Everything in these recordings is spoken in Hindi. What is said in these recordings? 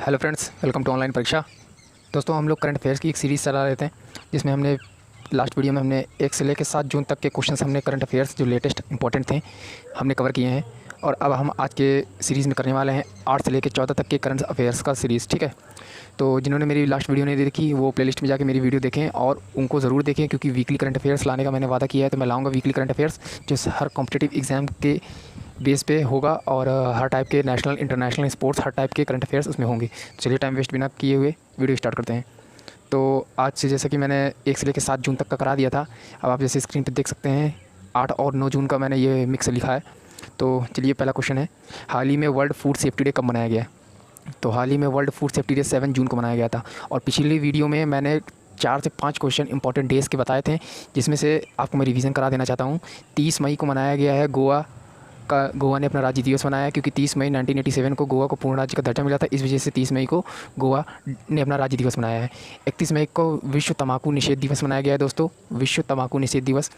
Hello friends, welcome to online परीक्षा। दोस्तों, हम लोग करंट अफेयर्स की एक सीरीज़ चला रहे थे, जिसमें हमने लास्ट वीडियो में हमने 1 से लेकर 7 जून तक के क्वेश्चंस हमने करंट अफेयर्स जो लेटेस्ट इंपॉर्टेंट थे हमने कवर किए हैं। और अब हम आज के सीरीज़ में करने वाले हैं 8 से लेकर 14 तक के करंट अफेयर्स का सीरीज़। ठीक है, तो जिन्होंने मेरी लास्ट वीडियो नहीं देखी वो प्लेलिस्ट में जाके मेरी वीडियो देखें और उनको ज़रूर देखें, क्योंकि वीकली करंट अफेयर्स लाने का मैंने वादा किया है। तो मैं लाऊंगा वीकली करंट अफेयर्स जो हर कॉम्पिटिटिव एग्ज़ाम के बेस पे होगा, और हर टाइप के नेशनल, इंटरनेशनल, स्पोर्ट्स, हर टाइप के करंट अफेयर्स उसमें होंगे। तो चलिए टाइम वेस्ट बिना किए हुए वीडियो स्टार्ट करते हैं। तो आज से जैसा कि मैंने 1 से लेकर 7 जून तक का करा दिया था, अब आप जैसे स्क्रीन पर देख सकते हैं 8 और 9 जून का मैंने ये मिक्स लिखा है। तो चलिए, पहला क्वेश्चन है, हाल ही में वर्ल्ड फूड सेफ्टी डे कब मनाया गया? तो हाल ही में वर्ल्ड फूड सेफ्टी डे 7 जून को मनाया गया था। और पिछली वीडियो में मैंने 4 से 5 क्वेश्चन इंपॉर्टेंट डेज़ के बताए थे, जिसमें से आपको मैं रिवीजन करा देना चाहता हूँ। 30 मई को मनाया गया है गोवा ने अपना राज्य दिवस मनाया, क्योंकि 30 मई 1987 को गोवा को पूर्ण राज्य का दर्जा मिला था। इस वजह से 30 मई को गोवा ने अपना राज्य दिवस मनाया है। 31 मई को विश्व तंबाकू निषेध दिवस मनाया गया है दोस्तों, विश्व तंबाकू निषेध दिवस।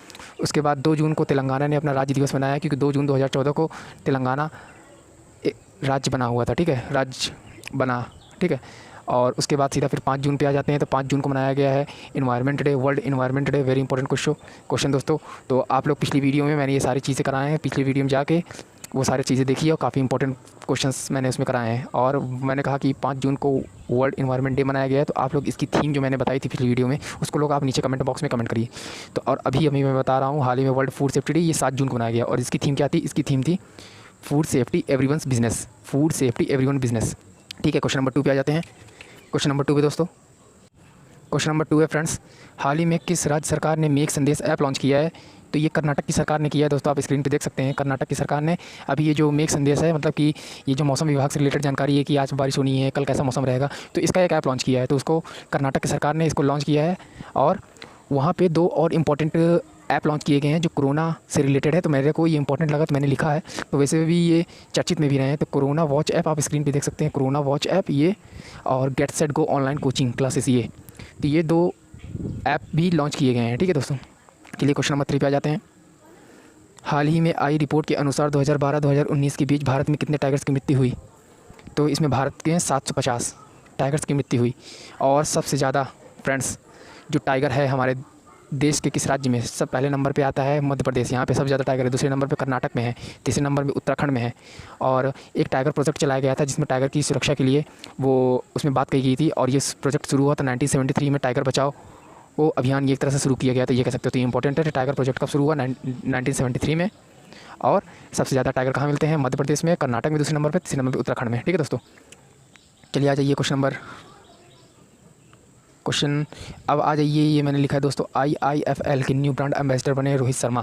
उसके बाद 2 जून को तेलंगाना ने अपना राज्य दिवस मनाया, क्योंकि 2 जून 2014 को तेलंगाना राज्य बना हुआ था। ठीक है, राज्य बना। ठीक है, और उसके बाद सीधा फिर 5 जून पे आ जाते हैं। तो 5 जून को मनाया गया है environment day, world environment day. Very important question दोस्तों। तो आप लोग पिछली वीडियो में मैंने ये सारी चीज़ें कराए हैं, पिछली वीडियो में जाके वो सारी चीज़ें देखिए, और काफ़ी इंपॉर्टेंट क्वेश्चंस मैंने उसमें कराए हैं। और मैंने कहा कि 5 जून को वर्ल्ड इन्वायरमेंट डे मनाया गया है। तो आप लोग इसकी थीम जो मैंने बताई थी पिछली वीडियो में, उसको लोग आप नीचे कमेंट बॉक्स में कमेंट करिए। तो और अभी मैं बता रहा हूँ, हाल ही में वर्ल्ड फूड सेफ्टी डे ये 7 जून को मनाया गया। और इसकी थीम क्या थी? इसकी थीम थी food safety everyone's business, food safety everyone business. ठीक है, क्वेश्चन नंबर 2 पे आ जाते हैं। क्वेश्चन नंबर 2 पे दोस्तों, क्वेश्चन नंबर 2 है फ्रेंड्स, हाल ही में किस राज्य सरकार ने मेक संदेश ऐप लॉन्च किया है? तो ये कर्नाटक की सरकार ने किया है दोस्तों। आप स्क्रीन पे देख सकते हैं, कर्नाटक की सरकार ने अभी ये जो मेक संदेश है, मतलब कि ये जो मौसम विभाग से रिलेटेड जानकारी है कि आज बारिश होनी है, कल कैसा मौसम रहेगा, तो इसका एक ऐप लॉन्च किया है। तो उसको कर्नाटक की सरकार ने इसको लॉन्च किया है। और वहाँ पे 2 और इम्पॉर्टेंट ऐप लॉन्च किए गए हैं जो कोरोना से रिलेटेड है। तो मेरे को ये इंपॉर्टेंट लगा तो मैंने लिखा है। तो वैसे भी ये चर्चित में भी रहे हैं। तो कोरोना वॉच ऐप आप स्क्रीन पे देख सकते हैं, कोरोना वॉच ऐप ये, और get set go online coaching classes ये। तो ये 2 ऐप भी लॉन्च किए गए हैं। ठीक है दोस्तों, चलिए क्वेश्चन नंबर 3 पे आ जाते हैं। हाल ही में आई रिपोर्ट के अनुसार 2012-2019 के बीच भारत में कितने टाइगर्स की मृत्यु हुई? तो इसमें भारत के 750 टाइगर्स की मृत्यु हुई। और सबसे ज़्यादा फ्रेंड्स जो टाइगर है हमारे देश के किस राज्य में? सब पहले नंबर पे आता है मध्य प्रदेश, यहाँ पे सबसे ज़्यादा टाइगर है। दूसरे नंबर पे कर्नाटक में है, तीसरे नंबर पे उत्तराखंड में है। और एक टाइगर प्रोजेक्ट चलाया गया था, जिसमें टाइगर की सुरक्षा के लिए वो उसमें बात कही गई थी। और ये प्रोजेक्ट शुरू हुआ था 1973 में, टाइगर बचाओ वो अभियान ये एक तरह से शुरू किया गया था, ये कह सकते हो। तो ये इंपॉर्टेंट है, टाइगर प्रोजेक्ट कब शुरू हुआ? 1973 में। और सबसे ज़्यादा टाइगर कहाँ मिलते हैं? मध्य प्रदेश में, कर्नाटक में दूसरे नंबर पर, तीसरे नंबर पर उत्तराखंड में। ठीक है दोस्तों, चलिए आ जाइए क्वेश्चन अब आ जाइए। ये मैंने लिखा है दोस्तों, IIFL के न्यू ब्रांड एम्बेसडर बने रोहित शर्मा।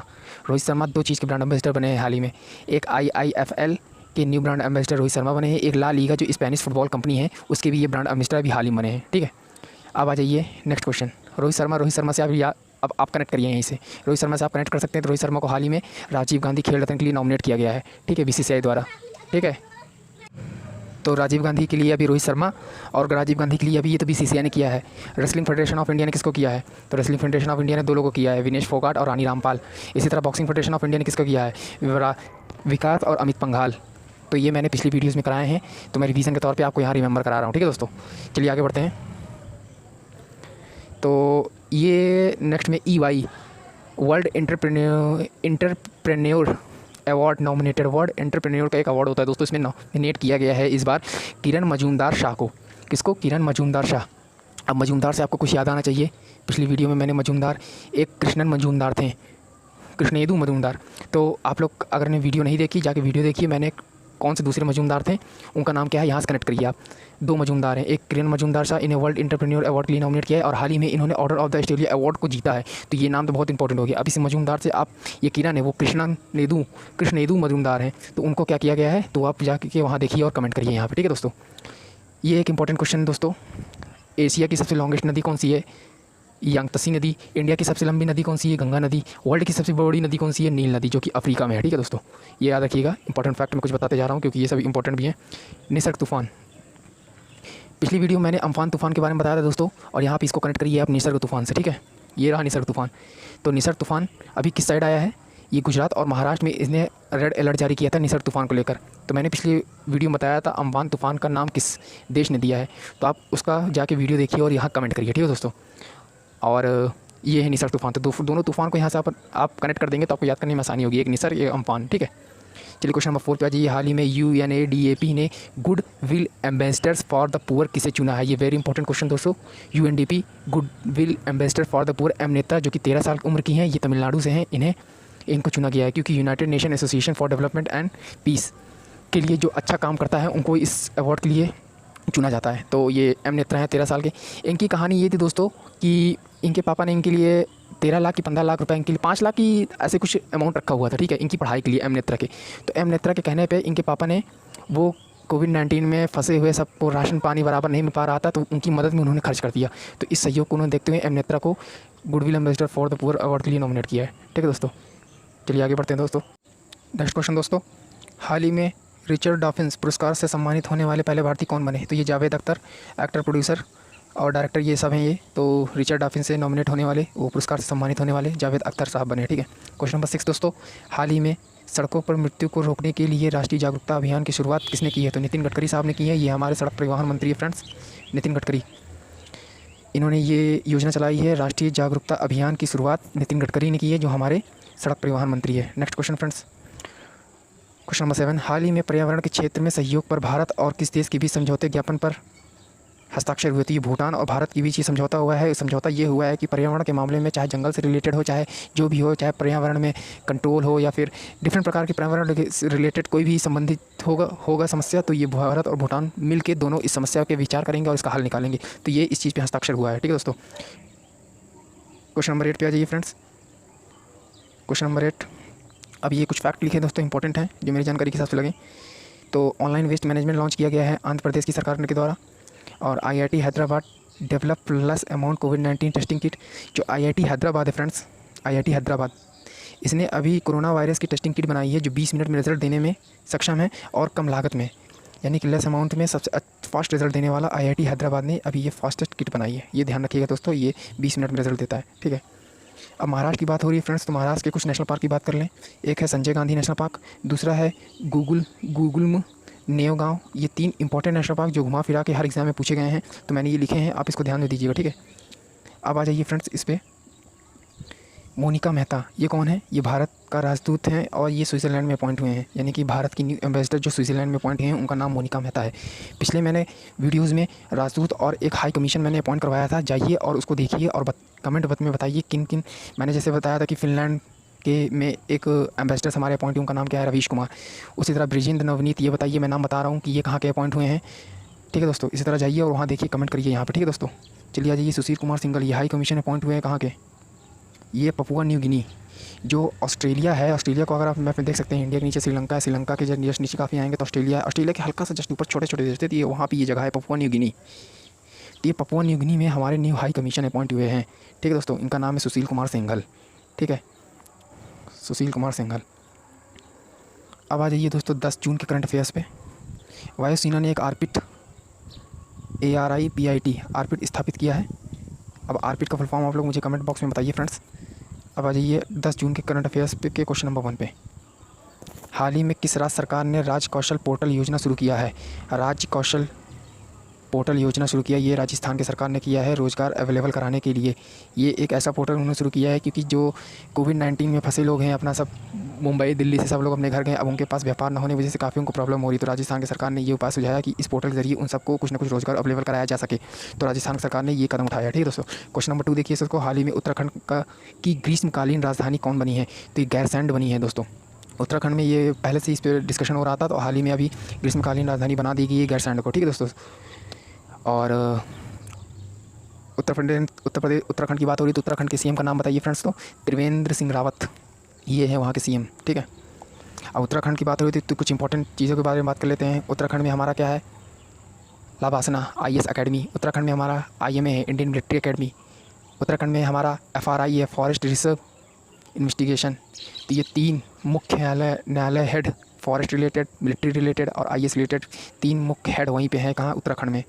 रोहित शर्मा 2 चीज़ के ब्रांड एम्बेसडर बने हैं हाल ही में। एक IIFL के new brand ambassador Rohit Sharma बने हैं, एक ला लीगा जो स्पेनिश फुटबॉल कंपनी है उसके भी ये ब्रांड एम्बेसडर अभी हाल ही बने हैं। ठीक है, अब आ जाइए नेक्स्ट क्वेश्चन। रोहित शर्मा से अब आप कनेक्ट करिए यहीं से। रोहित शर्मा से आप कनेक्ट कर सकते हैं। तो रोहित शर्मा को हाल ही में राजीव गांधी खेल रत्न के लिए नॉमिनेट किया गया है। ठीक है, BCCI द्वारा। ठीक है, तो राजीव गांधी के लिए अभी रोहित शर्मा, और राजीव गांधी के लिए अभी ये तो BCCI ने किया है। रेसलिंग फेडरेशन ऑफ इंडिया ने किसको किया है? तो रेसलिंग फेडरेशन ऑफ इंडिया ने 2 लोगों को किया है, विनेश फोगाट और रानी रामपाल। इसी तरह बॉक्सिंग फेडरेशन ऑफ इंडिया ने किसको किया है? विकास और अमित पंघाल। तो ये मैंने पिछली वीडियोज़ में कराए हैं, तो मैं रिवीजन के तौर पर आपको यहाँ रिमेंबर करा रहा हूँ। ठीक है दोस्तों, चलिए आगे बढ़ते हैं। तो ये नेक्स्ट में EY world entrepreneur award nominated, world entrepreneur का एक अवार्ड होता है दोस्तों, इसमें नॉमिनेट किया गया है इस बार किरण मजूमदार शाह को। किसको? किरण मजूमदार शाह। अब मजूमदार से आपको कुछ याद आना चाहिए। पिछली वीडियो में मैंने मजूमदार, एक कृष्णन मजूमदार थे, कृष्णेदु मजूमदार। तो आप लोग अगर ने वीडियो नहीं देखी, जाके वीडियो देखिए, मैंने कौन से दूसरे मजूमदार थे, उनका नाम क्या है, यहाँ से कनेक्ट करिए आप। 2 मजूमदार हैं, एक किरण मजूमदार शाह, इन्हें वर्ल्ड एंटरप्रेन्योर अवार्ड के लिए नॉमिनेट किया है, और हाल ही में इन्होंने order of the Australia award को जीता है। तो ये नाम तो बहुत इंपॉर्टेंट हो गया। अब इस मजूमदार से आप, ये किरण है वो कृष्णेदु मजूमदार हैं, तो उनको क्या किया गया है? तो आप जाके वहाँ देखिए और कमेंट करिए यहाँ पर। ठीक है दोस्तों, ये एक इंपॉर्टेंट क्वेश्चन दोस्तों। एशिया की सबसे लॉन्गेस्ट नदी कौन सी है? यांगत्सी नदी। इंडिया की सबसे लंबी नदी कौन सी है? गंगा नदी। वर्ल्ड की सबसे बड़ी नदी कौन सी है? नील नदी, जो कि अफ्रीका में है। ठीक है दोस्तों, ये याद रखिएगा। इंपॉर्टेंट फैक्ट मैं कुछ बताते जा रहा हूँ, क्योंकि ये सभी इंपॉर्टेंट भी हैं। निसर्ग तूफान, पिछली वीडियो में मैंने अम्फान तूफान के बारे में बताया था दोस्तों, और यहाँ पे इसको कनेक्ट करिए आप निसर्ग तूफान से। ठीक है, ये रहा निसर्ग तूफान। तो निसर्ग तूफान अभी किस साइड आया है? ये गुजरात और महाराष्ट्र में इसने रेड अलर्ट जारी किया था निसर्ग तूफ़ान को लेकर। तो मैंने पिछली वीडियो में बताया था अम्फान तूफ़ान का नाम किस देश ने दिया है, तो आप उसका जाके वीडियो देखिए और यहाँ कमेंट करिए, ठीक है दोस्तों। और ये है निसर्ग तूफ़ान, तो दोनों तूफ़ान को यहाँ से आप कनेक्ट कर देंगे तो आपको याद करने में आसानी होगी, एक निसर्ग एक अम्फान, ठीक है। चलिए क्वेश्चन नंबर 4 पे आ जाइए। हाल ही में UNADP ने good will ambassadors for the poor किसे चुना है? ये वेरी इंपॉर्टेंट क्वेश्चन दोस्तों। UNDP good will ambassador for the poor M Netra जो कि 13 साल उम्र की हैं, ये तमिलनाडु से हैं, इनको चुना गया है क्योंकि United Nation Association for Development and Peace के लिए जो अच्छा काम करता है उनको इस अवार्ड के लिए चुना जाता है। तो ये एम नेत्रा हैं 13 साल के। इनकी कहानी ये थी दोस्तों कि इनके पापा ने इनके लिए 13 लाख की 15 लाख रुपए, इनके लिए 5 लाख की ऐसे कुछ अमाउंट रखा हुआ था, ठीक है, इनकी पढ़ाई के लिए एम नेत्रा के। तो एम नेत्रा के कहने पे इनके पापा ने वो कोविड-19 में फंसे हुए सबको राशन पानी बराबर नहीं मिल पा रहा था, तो उनकी मदद में उन्होंने खर्च कर दिया। तो इस सहयोग को उन्होंने देखते हुए एम नेत्रा को goodwill ambassador for the poor award के लिए नॉमिनेट किया है, ठीक है दोस्तों। चलिए आगे बढ़ते हैं दोस्तों। नेक्स्ट क्वेश्चन दोस्तों, हाल ही में रिचर्ड डॉफिन्स पुरस्कार से सम्मानित होने वाले पहले भारतीय कौन बने? तो ये जावेद अख्तर, एक्टर, प्रोड्यूसर और डायरेक्टर, ये सब हैं ये। तो रिचर्ड डॉफिन्स से नॉमिनेट होने वाले, वो पुरस्कार से सम्मानित होने वाले जावेद अख्तर साहब बने, ठीक है। क्वेश्चन नंबर 6 दोस्तों, हाल ही में सड़कों पर मृत्यु को रोकने के लिए राष्ट्रीय जागरूकता अभियान की शुरुआत किसने की है? तो नितिन गडकरी साहब ने की है। ये हमारे सड़क परिवहन मंत्री है फ्रेंड्स, नितिन गडकरी। इन्होंने ये योजना चलाई है, राष्ट्रीय जागरूकता अभियान की शुरुआत नितिन गडकरी ने की है, जो हमारे सड़क परिवहन मंत्री है। Next question friends, question number 7, हाल ही में पर्यावरण के क्षेत्र में सहयोग पर भारत और किस देश के बीच समझौते ज्ञापन पर हस्ताक्षर हुए? तो ये भूटान और भारत के बीच ये समझौता हुआ है। समझौता ये हुआ है कि पर्यावरण के मामले में चाहे जंगल से रिलेटेड हो, चाहे जो भी हो, चाहे पर्यावरण में कंट्रोल हो या फिर डिफरेंट प्रकार के पर्यावरण से रिलेटेड कोई भी संबंधित होगा समस्या, तो ये भारत और भूटान मिल के दोनों इस समस्या के विचार करेंगे और इसका हल निकालेंगे। तो ये इस चीज़ पर हस्ताक्षर हुआ है, ठीक है दोस्तों। क्वेश्चन नंबर 8 पे आ जाइए फ्रेंड्स। क्वेश्चन नंबर 8, अब ये कुछ फैक्ट लिखे दोस्तों, इंपॉर्टेंट हैं जो मेरी जानकारी के हिसाब से लगे। तो ऑनलाइन वेस्ट मैनेजमेंट लॉन्च किया गया है आंध्र प्रदेश की सरकार के द्वारा। और IIT Hyderabad develop plus amount कोविड-19 टेस्टिंग किट। जो IIT हैदराबाद है फ्रेंड्स, IIT हैदराबाद, इसने अभी कोरोना वायरस की टेस्टिंग किट बनाई है जो 20 मिनट में रिजल्ट देने में सक्षम है और कम लागत में, यानी कि लेस अमाउंट में सबसे फास्ट रिजल्ट देने वाला IIT हैदराबाद ने अभी ये फास्टेस्ट किट बनाई है। ये ध्यान रखिएगा दोस्तों, ये 20 मिनट में रिजल्ट देता है, ठीक है। अब महाराष्ट्र की बात हो रही है फ्रेंड्स, तो महाराष्ट्र के कुछ नेशनल पार्क की बात कर लें। एक है संजय गांधी नेशनल पार्क, दूसरा है गुगुलम नेवगांव। ये 3 इंपॉर्टेंट नेशनल पार्क जो घुमा फिरा के हर एग्जाम में पूछे गए हैं, तो मैंने ये लिखे हैं, आप इसको ध्यान में दीजिएगा, ठीक है। अब आ जाइए फ्रेंड्स इस पे, मोनिका मेहता, ये कौन है? ये भारत का राजदूत हैं और ये स्विट्ज़रलैंड में अपॉइंट हुए हैं, यानी कि भारत की न्यू एम्बेसडर जो स्विट्ज़रलैंड में अपॉइंट हुए हैं उनका नाम मोनिका मेहता है। पिछले मैंने वीडियोज़ में राजदूत और एक हाई कमीशन मैंने अपॉइंट करवाया था, जाइए और उसको देखिए और कमेंट में बताइए किन किन। मैंने जैसे बताया था कि फिनलैंड के में एक एम्बेसडर हमारे अपॉइंट हुए, उनका नाम क्या है? रवीश कुमार। उसी तरह ब्रिजेंद्र नवनीत, ये बताइए, मैं नाम बता रहा हूँ कि ये कहाँ के अपॉइंट हुए हैं, ठीक है दोस्तों। इसी तरह जाइए और वहाँ देखिए, कमेंट करिए यहाँ पे, ठीक है दोस्तों। चलिए आ जाइए, सुशील कुमार सिंघल, ये हाई कमीशन अपॉइंट हुए हैं कहाँ के? ये पपुआ न्यू गिनी जो ऑस्ट्रेलिया है। ऑस्ट्रेलिया को अगर आप मैप में देख सकते हैं, इंडिया के नीचे श्रीलंका है, श्रीलंका के जस्ट नीचे काफ़ी आएंगे तो ऑस्ट्रेलिया के हल्का सा जस्ट ऊपर छोटे छोटे देश थे, ये वहाँ पर ये जगह है पपुआ न्यू गिनी। तो ये पपुआ न्यू गिनी में हमारे न्यू हाई कमीशन अपॉइंट हुए हैं, ठीक है दोस्तों। इनका नाम है सुशील कुमार सिंघल, ठीक है, सुशील कुमार सिंघल। अब आ जाइए दोस्तों 10 जून के करंट अफेयर्स पे। वायुसेना ने एक आर्पिट ARIPIT आर्पिट स्थापित किया है। अब आर्पिट का फुल फॉर्म आप लोग मुझे कमेंट बॉक्स में बताइए फ्रेंड्स। अब आ जाइए 10 जून के करंट अफेयर्स पे के क्वेश्चन नंबर 1 पे। हाल ही में किस राज्य सरकार ने राज्य कौशल पोर्टल योजना शुरू किया है? राज्य कौशल पोर्टल योजना शुरू किया, ये राजस्थान की सरकार ने किया है रोज़गार अवेलेबल कराने के लिए। ये एक ऐसा पोर्टल उन्होंने शुरू किया है क्योंकि जो कोविड-19 में फंसे लोग हैं, अपना सब मुंबई दिल्ली से सब लोग अपने घर गए, अब उनके पास व्यापार न होने की वजह से काफ़ी उनको प्रॉब्लम हो रही। तो राजस्थान की सरकार ने ये उपाय सुझाया कि इस पोर्टल के जरिए उन सबको कुछ ना कुछ रोज़गार अवेलेबल कराया जा सके, तो राजस्थान सरकार ने ये कदम उठाया, ठीक है दोस्तों। क्वेश्चन नंबर 2 देखिए सबको, हाल ही में उत्तराखंड की ग्रीष्मकालीन राजधानी कौन बनी है? तो ये गैरसैंण बनी है दोस्तों। उत्तराखंड में ये पहले से इस पर डिस्कशन हो रहा था, तो हाल ही में अभी ग्रीष्मकालीन राजधानी बना दी गई है गैरसैंण को, ठीक है दोस्तों। और उत्तराखंड की बात हो रही तो उत्तराखंड के CM का नाम बताइए फ्रेंड्स। तो त्रिवेंद्र सिंह रावत, ये है वहाँ के CM, ठीक है। अब उत्तराखंड की बात हो रही थी तो कुछ इंपॉर्टेंट चीज़ों के बारे में बात कर लेते हैं। उत्तराखंड में हमारा क्या है? लाबासना IAS अकेडमी। उत्तराखंड में हमारा IMA है, इंडियन मिलिट्री अकेडमी। उत्तराखंड में हमारा FRI है, फॉरेस्ट रिजर्व इन्वेस्टिगेशन। तो ये 3 मुख्य न्यायालय head, forest related, military related और IAS रिलेटेड 3 मुख्य हेड वहीं पे हैं, कहाँ? उत्तराखंड में,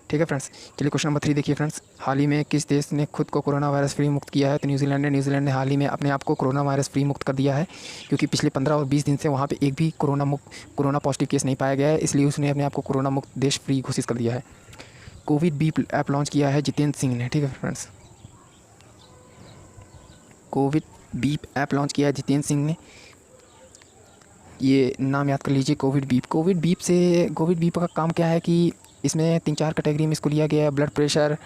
ठीक है फ्रेंड्स। चलिए क्वेश्चन नंबर 3 देखिए फ्रेंड्स, हाल ही में किस देश ने खुद को कोरोना वायरस फ्री मुक्त किया है? तो न्यूजीलैंड ने हाल ही में अपने आप को कोरोना वायरस फ्री मुक्त कर दिया है, क्योंकि पिछले 15 और 20 दिन से वहाँ पे एक भी कोरोना पॉजिटिव केस नहीं पाया गया है, इसलिए उसने अपने आप को कोरोना मुक्त देश फ्री घोषित कर दिया है। कोविड बीप ऐप लॉन्च किया है जितेंद्र सिंह ने। ठीक है friends, Covid beep app launch किया है जितेंद्र सिंह ने, ये नाम याद कर लीजिए। कोविड बीप का काम क्या है कि इसमें 3-4 कैटेगरी में इसको लिया गया है। ब्लड प्रेशर,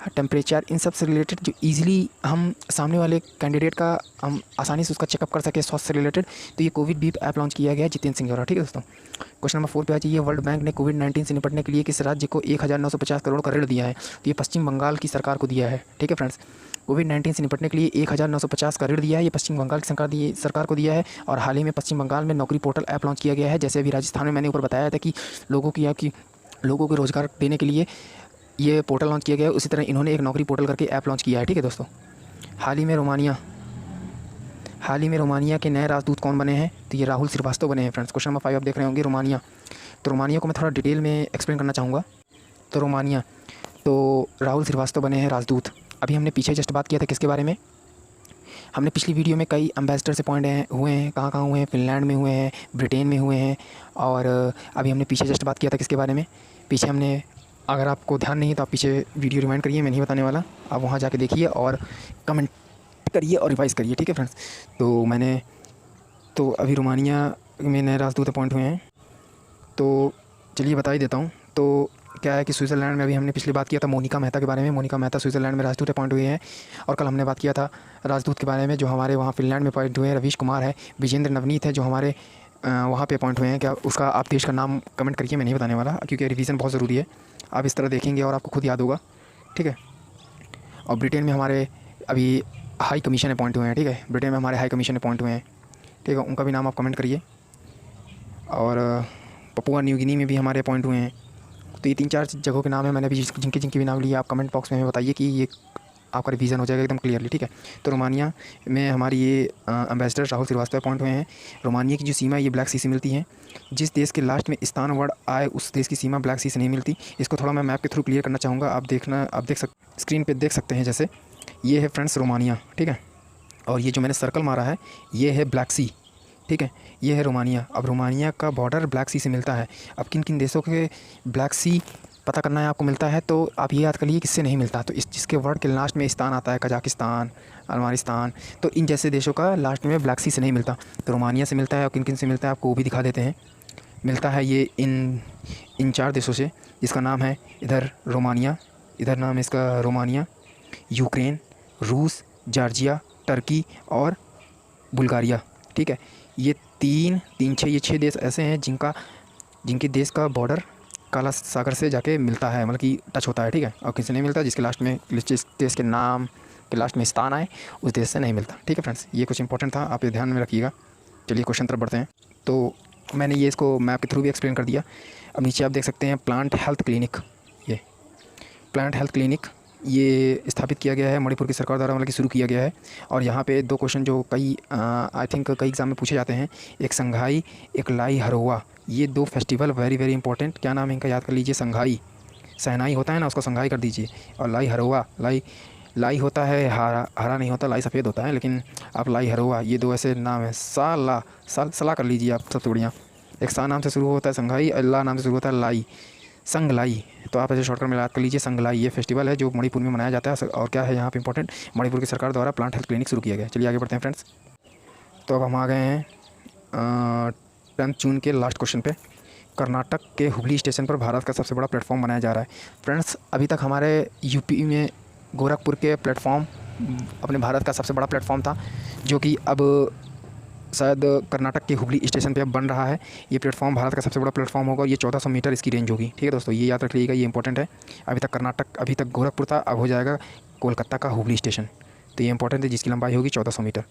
टेम्परेचर, इन सब से रिलेटेड जो इजीली हम सामने वाले कैंडिडेट का हम आसानी से उसका चेकअप कर सके स्वास्थ्य से रिलेटेड, तो ये कोविड बीप ऐप लॉन्च किया गया है जितेंद्र सिंह द्वारा। ठीक है दोस्तों, क्वेश्चन नंबर 4 पे आ जाइए। वर्ल्ड बैंक ने कोविड-19 से निपटने के लिए किस राज्य को 1950 करोड़ का ऋण दिया है? तो ये पश्चिम बंगाल की सरकार को दिया है। ठीक है फ्रेंड्स, कोविड-19 से निपटने के लिए 1950 का ऋण दिया है, ये पश्चिम बंगाल की सरकार को दिया है। और हाल ही में पश्चिम बंगाल में नौकरी पोर्टल ऐप लॉन्च किया गया है। जैसे अभी राजस्थान में मैंने ऊपर बताया था कि लोगों को रोज़गार देने के लिए ये पोर्टल लॉन्च किया गया है, उसी तरह इन्होंने एक नौकरी पोर्टल करके ऐप लॉन्च किया है। ठीक है दोस्तों, हाल ही में रोमानिया के नए राजदूत कौन बने हैं? तो ये राहुल श्रीवास्तव बने हैं फ्रेंड्स। क्वेश्चन नंबर 5 आप देख रहे होंगे रोमानिया। तो रोमानिया को मैं थोड़ा डिटेल में एक्सप्लेन करना चाहूँगा। तो रोमानिया तो राहुल श्रीवास्तव बने हैं राजदूत। अभी हमने पीछे जस्ट बात किया था किसके बारे में? हमने पिछली वीडियो में कई एम्बेसडर से अपॉइंट हुए हैं, कहाँ हुए हैं? फिनलैंड में हुए हैं, ब्रिटेन में हुए हैं। और अभी हमने पीछे जस्ट बात किया था किसके बारे में? पीछे हमने, अगर आपको ध्यान नहीं है तो आप पीछे वीडियो रिमाइंड करिए, मैं नहीं बताने वाला, आप वहाँ जाके देखिए और कमेंट करिए और रिवाइज़ करिए। ठीक है फ्रेंड्स, तो अभी रोमानिया में नए राजदूत अपॉइंट हुए हैं। तो चलिए बता ही देता हूँ। तो क्या है कि स्विट्ज़रलैंड में अभी हमने पिछली बात किया था मोनिका मेहता के बारे में। मोनिका मेहता स्विट्ज़रलैंड में राजदूत अपॉइंट हुए हैं। और कल हमने बात किया था राजदूत के बारे में जो हमारे वहाँ फिनलैंड में अपॉइंट हुए हैं, रवीश कुमार है। विजेंद्र नवनीत है जो हमारे वहाँ पे अपॉइंट हुए हैं। क्या उसका आप देश का नाम कमेंट करिए, मैं नहीं बताने वाला क्योंकि रिवीजन बहुत ज़रूरी है। आप इस तरह देखेंगे और आपको खुद याद होगा। ठीक है, और ब्रिटेन में हमारे अभी हाई कमीशन अपॉइंट हुए हैं। ठीक है, ब्रिटेन में हमारे हाई कमीशन अपॉइंट हुए हैं। ठीक है, उनका भी नाम आप कमेंट करिए। और पपुआ न्यू गिनी में भी हमारे अपॉइंट हुए हैं। तो ये 3-4 जगहों के नाम है, मैंने भी जिनके भी नाम लिए आप कमेंट बॉक्स में हमें बताइए कि ये आपका रिवीजन हो जाएगा एकदम क्लियरली। ठीक है, तो रोमानिया में हमारी ये एम्बेसडर राहुल श्रीवास्तव अपॉइंट हुए हैं। रोमानिया की जो सीमा है ये ब्लैक सी से मिलती है। जिस देश के लास्ट में स्थान वर्ड आए उस देश की सीमा ब्लैक सी से नहीं मिलती। इसको थोड़ा मैं मैप के थ्रू क्लियर करना चाहूँगा। आप स्क्रीन पर देख सकते हैं। जैसे ये है फ्रेंड्स रोमानिया। ठीक है, और ये जो मैंने सर्कल मारा है ये है ब्लैक सी। ठीक है, ये है रोमानिया। अब रोमानिया का बॉर्डर ब्लैक सी से मिलता है। अब किन किन देशों के ब्लैक सी पता करना है आपको मिलता है, तो आप ये याद कर लीजिए किससे नहीं मिलता। तो जिसके वर्ड के लास्ट में स्थान आता है, कजाकिस्तान, अफगानिस्तान, तो इन जैसे देशों का लास्ट में ब्लैक सी से नहीं मिलता। तो रोमानिया से मिलता है। और किन किन से मिलता है आपको वो भी दिखा देते हैं। मिलता है ये इन 4 देशों से, जिसका नाम है इधर रोमानिया, इधर नाम है इसका रोमानिया, यूक्रेन, रूस, जॉर्जिया, टर्की और बुल्गारिया। ठीक है, ये 6 देश ऐसे हैं जिनके देश का बॉर्डर काला सागर से जाके मिलता है, मतलब कि टच होता है। ठीक है, और किसी नहीं मिलता जिसके लास्ट में, जिस देश के नाम के लास्ट में स्थान आए उस देश से नहीं मिलता। ठीक है फ्रेंड्स, ये कुछ इंपॉर्टेंट था, आप ये ध्यान में रखिएगा। चलिए क्वेश्चन तरफ बढ़ते हैं। तो मैंने ये इसको मैप के थ्रू भी एक्सप्लेन कर दिया। अब नीचे आप देख सकते हैं प्लांट हेल्थ क्लिनिक। ये प्लांट हेल्थ क्लिनिक ये स्थापित किया गया है मणिपुर की सरकार द्वारा, मतलब कि शुरू किया गया है। और यहाँ पे 2 क्वेश्चन जो आई थिंक कई एग्ज़ाम में पूछे जाते हैं, एक संघाई, एक लाई हरोवा। ये 2 फेस्टिवल वेरी इंपॉर्टेंट। क्या नाम है इनका याद कर लीजिए। संघाई, सहनाई होता है ना, उसको संघाई कर दीजिए। और लाई हरोवा, लाई होता है हरा नहीं होता, लाई सफ़ेद होता है, लेकिन आप लाई हरोवा, ये 2 ऐसे नाम है। सला कर लीजिए आप, सबसे बढ़िया। एक सा नाम से शुरू होता है संघाई, अल्लाह नाम से शुरू होता है लाई, संगलाई। तो आप ऐसे शॉर्टकट में याद कर लीजिए संगलाई। ये फेस्टिवल है जो मणिपुर में मनाया जाता है। और क्या है यहाँ पे इंपॉर्टेंट, मणिपुर की सरकार द्वारा प्लांट हेल्थ क्लिनिक शुरू किया गया। चलिए आगे बढ़ते हैं फ्रेंड्स। तो अब हम आ गए हैं 10 जून के लास्ट क्वेश्चन पे। कर्नाटक के हुबली स्टेशन पर भारत का सबसे बड़ा प्लेटफॉर्म बनाया जा रहा है। फ्रेंड्स, अभी तक हमारे यूपी में गोरखपुर के प्लेटफॉर्म अपने भारत का सबसे बड़ा प्लेटफॉर्म था, जो कि अब शायद कर्नाटक के हुबली स्टेशन पे अब बन रहा है। ये प्लेटफॉर्म भारत का सबसे बड़ा प्लेटफॉर्म होगा और ये 1400 मीटर इसकी रेंज होगी। ठीक है दोस्तों, ये याद रख लीजिएगा, ये इंपॉर्टेंट है। अभी तक गोरखपुर था, अब हो जाएगा कोलकाता का हुबली स्टेशन। तो ये इंपॉर्टेंट है, जिसकी लंबाई होगी 1400 मीटर।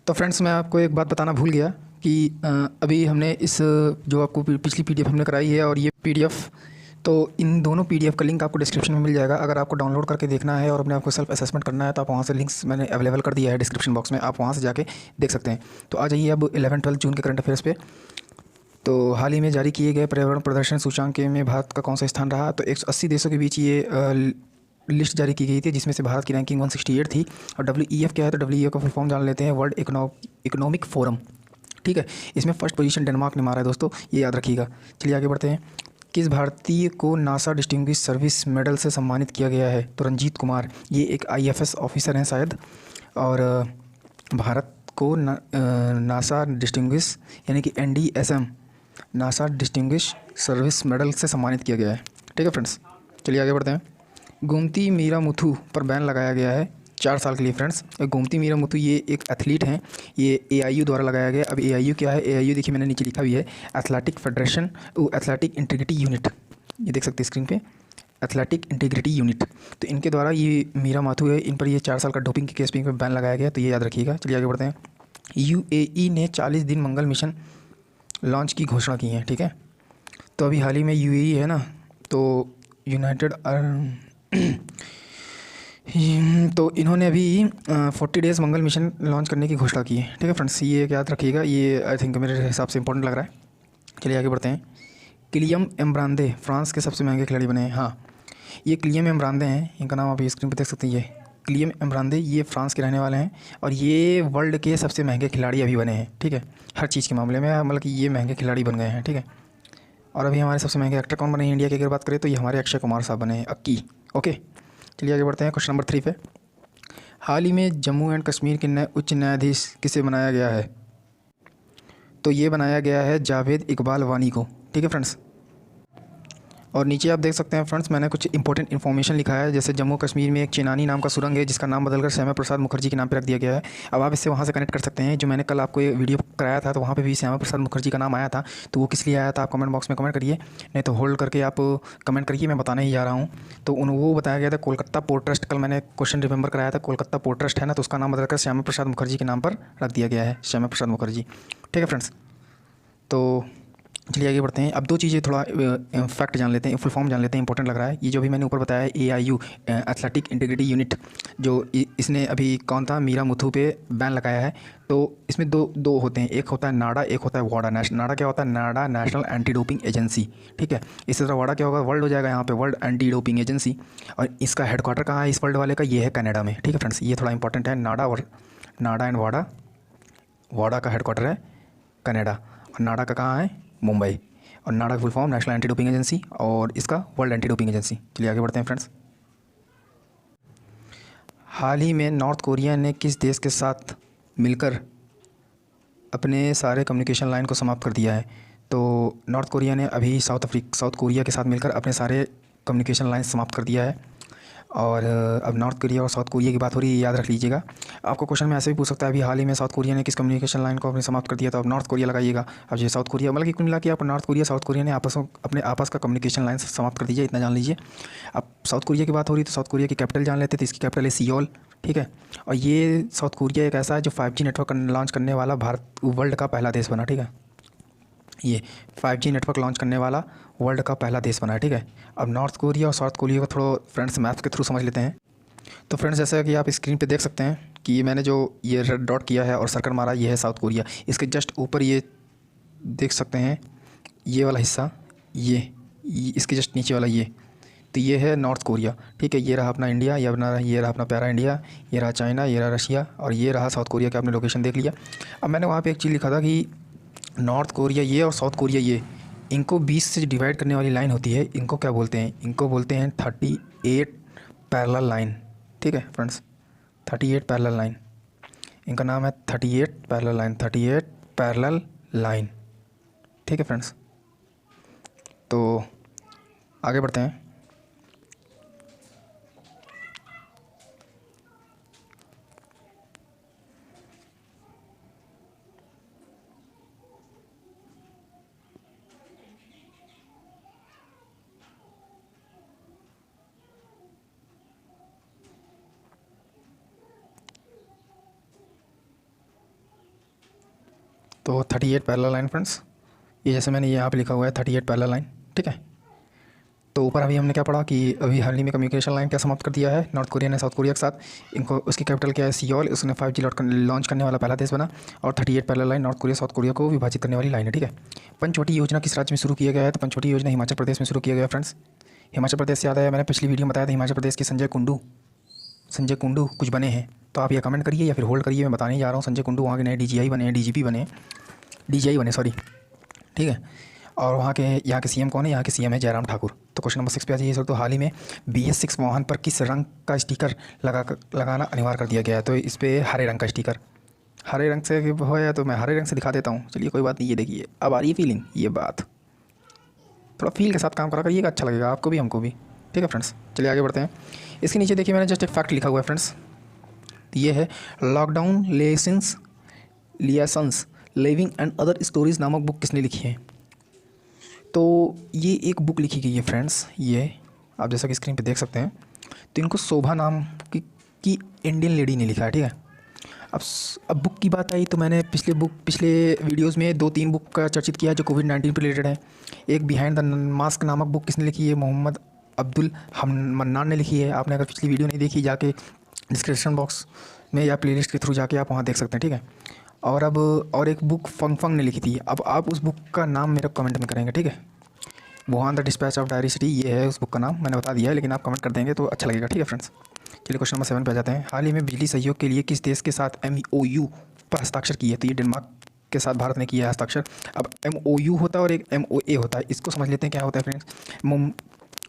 तो फ्रेंड्स, मैं आपको एक बात बताना भूल गया कि अभी हमने इस जो आपको पिछली PDF हमने कराई है और ये PDF, तो इन दोनों PDF का लिंक आपको डिस्क्रिप्शन में मिल जाएगा। अगर आपको डाउनलोड करके देखना है और अपने आप को सेल्फ असेसमेंट करना है तो आप वहाँ से लिंक्स मैंने अवेलेबल कर दिया है डिस्क्रिप्शन बॉक्स में, आप वहाँ से जाके देख सकते हैं। तो आ जाइए अब 11-12 जून के करंट अफेयर्स पे। तो हाल ही में जारी किए गए पर्यावरण प्रदर्शन सूचांक में भारत का कौन सा स्थान रहा? तो 180 देशों के बीच ये लिस्ट जारी की गई थी, जिसमें से भारत की रैंकिंग 168 थी। और WEF क्या है? तो WEF का फुल फॉर्म जान लेते हैं, वर्ल्ड इकोनॉमिक फोरम। ठीक है, इसमें फर्स्ट पोजीशन डेनमार्क ने मारा है दोस्तों, ये याद रखिएगा। चलिए आगे बढ़ते हैं। किस भारतीय को नासा डिस्टिंग्विश सर्विस मेडल से सम्मानित किया गया है? तो रंजीत कुमार, ये एक IFS ऑफिसर हैं शायद। और भारत को नासा डिस्टिंग्विश यानी कि NDSM NASA distinguish service medal से सम्मानित किया गया है। ठीक है फ्रेंड्स, चलिए आगे बढ़ते हैं। गोमती मीरा मुथु पर बैन लगाया गया है 4 साल के लिए फ्रेंड्स। गोमती मीरा मुथु ये एक एथलीट हैं, ये AIU द्वारा लगाया गया। अब AIU क्या है? AIU देखिए मैंने नीचे लिखा भी है, athletic federation athletic integrity unit, ये देख सकते हैं स्क्रीन पे, एथलेटिक इंटीग्रिटी यूनिट। तो इनके द्वारा ये मीरा माथु है, इन पर ये 4 साल का डोपिंग के केस पे बैन लगाया गया, तो ये याद रखिएगा। चलिए आगे बढ़ते हैं। UAE ने 40 दिन मंगल मिशन लॉन्च की घोषणा की है। ठीक है, तो अभी हाल ही में UAE है ना, तो यूनाइटेड तो इन्होंने अभी 40 डेज़ मंगल मिशन लॉन्च करने की घोषणा की है। ठीक है फ्रेंड्स, ये याद रखिएगा, ये आई थिंक मेरे हिसाब से इंपॉर्टेंट लग रहा है। चलिए आगे बढ़ते हैं। किलियम एम्ब्रांदे फ्रांस के सबसे महंगे खिलाड़ी बने हैं। हाँ, ये किलियम एम्ब्रांदे हैं, इनका नाम आप स्क्रीन पर देख सकते हैं। ये किलियम एम्ब्रांदे ये फ्रांस के रहने वाले हैं और ये वर्ल्ड के सबसे महंगे खिलाड़ी अभी बने हैं। ठीक है, हर चीज़ के मामले में मतलब कि ये महंगे खिलाड़ी बन गए हैं। ठीक है, और अभी हमारे सबसे महंगे एक्टर कौन बने हैं इंडिया की अगर बात करें तो ये हमारे अक्षय कुमार साहब बने हैं, अक्की। ओके, चलिए आगे बढ़ते हैं। क्वेश्चन नंबर 3 पे। हाल ही में जम्मू एंड कश्मीर के नए उच्च न्यायाधीश किसे बनाया गया है? तो ये बनाया गया है जावेद इकबाल वानी को। ठीक है फ्रेंड्स, और नीचे आप देख सकते हैं फ्रेंड्स, मैंने कुछ इंपॉर्टेंट इन्फॉर्मेशन लिखा है, जैसे जम्मू कश्मीर में एक चेनानी नाम का सुरंग है जिसका नाम बदलकर श्यामा प्रसाद मुखर्जी के नाम पर रख दिया गया है। अब आप इससे वहाँ से कनेक्ट कर सकते हैं। जो मैंने कल आपको ये वीडियो कराया था तो वहाँ पे भी श्यामा प्रसाद मुखर्जी का नाम आया था, तो वो किस लिए आया था आप कमेंट बॉक्स में कमेंट करिए, नहीं तो होल्ड करके आप कमेंट करिए, मैं बताने ही जा रहा हूँ। तो वो बताया गया था कोलकाता पोर्ट ट्रस्ट, कल मैंने क्वेश्चन रिमेंबर कराया था, कोलकाता पोर्ट ट्रस्ट है ना, तो उसका नाम बदलकर श्यामा प्रसाद मुखर्जी के नाम पर रख दिया गया है, श्यामा प्रसाद मुखर्जी। ठीक है फ्रेंड्स, तो चलिए आगे बढ़ते हैं। अब 2 चीज़ें थोड़ा फैक्ट जान लेते हैं, फुल फॉर्म जान लेते हैं, इंपॉर्टेंट लग रहा है। ये जो भी मैंने ऊपर बताया है AIU एथलेटिक इंटीग्रिटी यूनिट, जो इसने अभी कौन था मीरा मुथु पे बैन लगाया है। तो इसमें दो होते हैं, एक होता है नाडा, एक होता है वाडा। नाडा क्या होता है? नाडा नेशनल एंटी डोपिंग एजेंसी। ठीक है, इसी तरह वाडा क्या होगा? वर्ल्ड हो जाएगा यहाँ पे, वर्ल्ड एंटी डोपिंग एजेंसी। और इसका हेडक्वार्टर कहाँ है इस वर्ल्ड वाले का? ये है कनाडा में। ठीक है फ्रेंड्स, ये थोड़ा इंपॉर्टेंट है। नाडा एंड वाडा, वाडा का हेडक्वार्टर है कनाडा और नाडा का कहाँ है? मुंबई। और नाडा का full form national anti doping agency और इसका वर्ल्ड एंटी डोपिंग एजेंसी। चलिए आगे बढ़ते हैं फ्रेंड्स। हाल ही में नॉर्थ कोरिया ने किस देश के साथ मिलकर अपने सारे कम्युनिकेशन लाइन को समाप्त कर दिया है? तो नॉर्थ कोरिया ने अभी साउथ कोरिया के साथ मिलकर अपने सारे कम्युनिकेशन लाइन समाप्त कर दिया है। और अब नॉर्थ कोरिया और साउथ कोरिया की बात हो रही है, याद रख लीजिएगा। आपको क्वेश्चन में ऐसे भी पूछ सकता है, अभी हाल ही में साउथ कोरिया ने किस कम्युनिकेशन लाइन को अपने समाप्त कर दिया, तो अब नॉर्थ कोरिया लगाइएगा। अब ये साउथ कोरिया मतलब कि कुल मिला के आप नॉर्थ कोरिया साउथ कोरिया ने अपने आपस का कम्युनिकेशन लाइन समाप्त कर दीजिए, इतना जान लीजिए। अब साउथ कोरिया की बात हो रही है तो साउथ कोरिया की कैपिटल जान लेते, तो इसकी कैपिटल है सियोल। ठीक है, और ये साउथ कोरिया एक ऐसा है जो 5G नेटवर्क लॉन्च करने वाला वर्ल्ड का पहला देश बना। ठीक है, ये 5G नेटवर्क लॉन्च करने वाला वर्ल्ड का पहला देश बना है। ठीक है, अब नॉर्थ कोरिया और साउथ कोरिया को थोड़ा फ्रेंड्स मैप्स के थ्रू समझ लेते हैं। तो फ्रेंड्स, जैसा कि आप स्क्रीन पे देख सकते हैं कि ये मैंने जो ये रेड डॉट किया है और सर्कल मारा, ये है साउथ कोरिया। इसके जस्ट ऊपर ये देख सकते हैं, ये वाला हिस्सा, ये इसके जस्ट नीचे वाला ये, तो ये है नॉर्थ कोरिया। ठीक है, ये रहा अपना इंडिया, ये रहा अपना प्यारा इंडिया, ये रहा चाइना, ये रहा रशिया और ये रहा साउथ कोरिया का आपने लोकेशन देख लिया। अब मैंने वहाँ पर एक चीज़ लिखा था कि नॉर्थ कोरिया ये और साउथ कोरिया ये, इनको 20 से डिवाइड करने वाली लाइन होती है, इनको क्या बोलते हैं? इनको बोलते हैं 38 पैरेलल लाइन। ठीक है फ्रेंड्स, 38 पैरेलल लाइन, इनका नाम है 38 पैरेलल लाइन, 38 पैरेलल लाइन। ठीक है फ्रेंड्स, तो आगे बढ़ते हैं। तो 38 पैरेलल लाइन फ्रेंड्स, ये जैसे मैंने यहाँ पे लिखा हुआ है 38 पैरेलल लाइन। ठीक है, तो ऊपर अभी हमने क्या पढ़ा कि अभी हाल ही में कम्युनिकेशन लाइन क्या समाप्त कर दिया है नॉर्थ कोरिया ने साउथ कोरिया के साथ। इनको उसकी कैपिटल क्या है, सियोल। उसने 5G लॉन्च करने वाला पहला देश बना। और 38 parallel line north Korea south Korea को विभाजित करने वाली लाइन है, ठीक है। पंचवटी योजना किस राज्य में शुरू किया गया है? तो पंचवटी योजना हिमाचल प्रदेश में शुरू किया गया फ्रेंड्स। हिमाचल प्रदेश से याद आया, मैंने पिछली वीडियो में बताया था हिमाचल प्रदेश के संजय कुंडू कुछ बने हैं। तो आप ये कमेंट करिए या फिर होल्ड करिए, मैं बताने जा रहा हूँ। संजय कुंडू वहाँ के नए DGI बने हैं, DGP बने, DGI बने सॉरी, ठीक है। और वहाँ के CM कौन है? यहाँ के CM है जयराम ठाकुर। तो क्वेश्चन नंबर 6 पे आ जाइए सर। तो हाल ही में BS6 वाहन पर किस रंग का स्टिकर लगाना अनिवार्य कर दिया गया है? तो इस पर हरे रंग का स्टिकर, हरे रंग से हो या तो मैं हरे रंग से दिखा देता हूँ। चलिए कोई बात नहीं, ये देखिए अब आ रही है फीलिंग। ये बात थोड़ा फील के साथ काम करा करिएगा, अच्छा लगेगा आपको भी हमको भी, ठीक है फ्रेंड्स। चलिए आगे बढ़ते हैं। इसके नीचे देखिए मैंने जस्ट एक फैक्ट लिखा हुआ है फ्रेंड्स, ये है lockdown liaisons living and other stories नामक बुक किसने लिखी है? तो ये एक बुक लिखी गई है फ्रेंड्स, ये आप जैसा कि स्क्रीन पे देख सकते हैं। तो इनको शोभा नाम की इंडियन लेडी ने लिखा है, ठीक है। अब बुक की बात आई तो मैंने पिछले वीडियोस में 2-3 बुक का चर्चित किया है जो कोविड-19 पर रिलेटेड है। एक बिहाइंड द मास्क नामक बुक किसने लिखी है? मोहम्मद अब्दुल मन्नान ने लिखी है। आपने अगर पिछली वीडियो नहीं देखी, जाके डिस्क्रिप्शन बॉक्स में या प्लेलिस्ट के थ्रू जाके आप वहाँ देख सकते हैं, ठीक है। और एक बुक फंग ने लिखी थी। अब आप उस बुक का नाम मेरे कमेंट में करेंगे, ठीक है। Wuhan the dispatch of diary city, ये है उस बुक का नाम, मैंने बता दिया है, लेकिन आप कमेंट कर देंगे तो अच्छा लगेगा, ठीक है फ्रेंड्स। चलिए क्वेश्चन नंबर 7 पे आ जाते हैं। हाल ही में बिजली सहयोग के लिए किस देश के साथ MOU पर हस्ताक्षर किए? तो ये डेनमार्क के साथ भारत ने किया है हस्ताक्षर। अब MOU होता है और एक MOA होता है, इसको समझ लेते हैं क्या होता है फ्रेंड्स।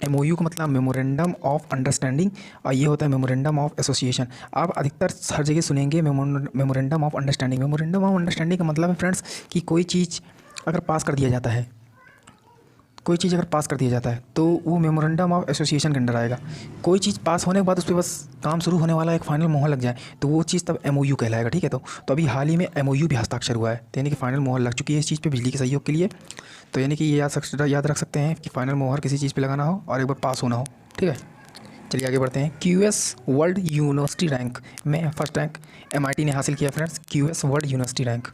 MOU का मतलब मेमोरेंडम ऑफ अंडरस्टैंडिंग, और ये होता है मेमोरेंडम ऑफ एसोसिएशन। आप अधिकतर हर जगह सुनेंगे memorandum of understanding. Memorandum of understanding का मतलब है फ्रेंड्स कि कोई चीज़ अगर पास कर दिया जाता है, तो वो मेमोरेंडम ऑफ एसोसिएशन के अंडर आएगा। कोई चीज़ पास होने के बाद उस पर बस काम शुरू होने वाला, एक फाइनल मोहर लग जाए, तो वो चीज़ तब MOU कहलाएगा, ठीक है। तो अभी हाल ही में MOU भी हस्ताक्षर हुआ है, तो यानी कि फाइनल मोहर लग चुकी है इस चीज़ पे बिजली के सहयोग के लिए। तो यानी कि ये याद रख सकते हैं कि फाइनल मोहर किसी चीज़ पे लगाना हो और एक बार पास होना हो, ठीक है। चलिए आगे बढ़ते हैं। QS वर्ल्ड यूनिवर्सिटी रैंक में फर्स्ट रैंक MIT ने हासिल किया friends. QS world university rank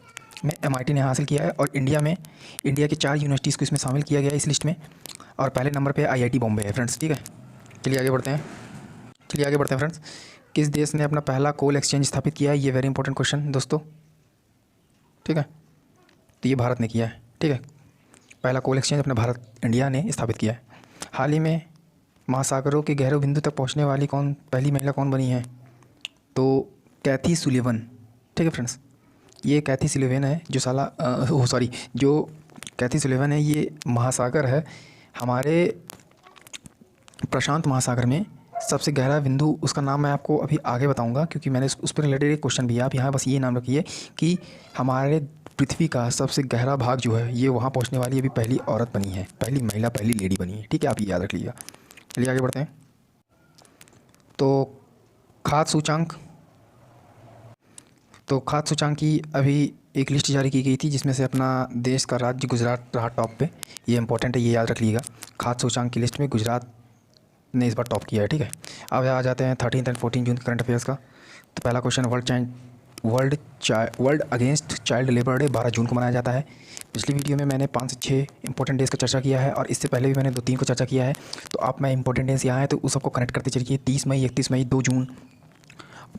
में MIT ने हासिल किया है, और इंडिया के 4 यूनिवर्सिटीज़ को इसमें शामिल किया गया है इस लिस्ट में, और पहले नंबर पे IIT बॉम्बे है फ्रेंड्स, ठीक है। चलिए आगे बढ़ते हैं फ्रेंड्स। किस देश ने अपना पहला कोल एक्सचेंज स्थापित किया है? ये वेरी इंपॉर्टेंट क्वेश्चन दोस्तों, ठीक है। तो ये भारत ने किया है, ठीक है। पहला कोल एक्सचेंज अपना इंडिया ने स्थापित किया है। हाल ही में महासागरों के गहरे बिंदु तक पहुंचने वाली पहली महिला कौन बनी है? तो कैथी सुलिवन, ठीक है फ्रेंड्स। ये कैथी सुलिवन है जो कैथी सुलिवन है, ये महासागर है हमारे प्रशांत महासागर में सबसे गहरा बिंदु। उसका नाम मैं आपको अभी आगे बताऊंगा, क्योंकि मैंने उस पर रिलेटेड एक क्वेश्चन भी है। आप यहाँ बस ये नाम रखिए कि हमारे पृथ्वी का सबसे गहरा भाग जो है ये वहाँ पहुँचने वाली अभी पहली औरत बनी है, पहली महिला, पहली लेडी बनी है, ठीक है। आप ये याद रख लीजिएगा। चलिए आगे बढ़ते हैं। तो खाद्य सूचांक की अभी एक लिस्ट जारी की गई थी, जिसमें से अपना देश का राज्य गुजरात रहा टॉप पे। ये इंपॉर्टेंट है, ये याद रख लीजिएगा। खाद्य सूचांक की लिस्ट में गुजरात ने इस बार टॉप किया है, ठीक है। अब आ जाते हैं 13 एंड 14 जून करंट अफेयर्स का। तो पहला question, world against child labour day 12 जून को मनाया जाता है। पिछली वीडियो में मैंने 5 से 6 इंपॉर्टेंट डेज़ का चर्चा किया है, और इससे पहले भी मैंने 2-3 को चर्चा किया है। तो आप मैं इंपॉर्टेंट डेज़ यहाँ है तो उस सबको कनेक्ट करते चलिए। 30 मई, 31 मई, 2 जून,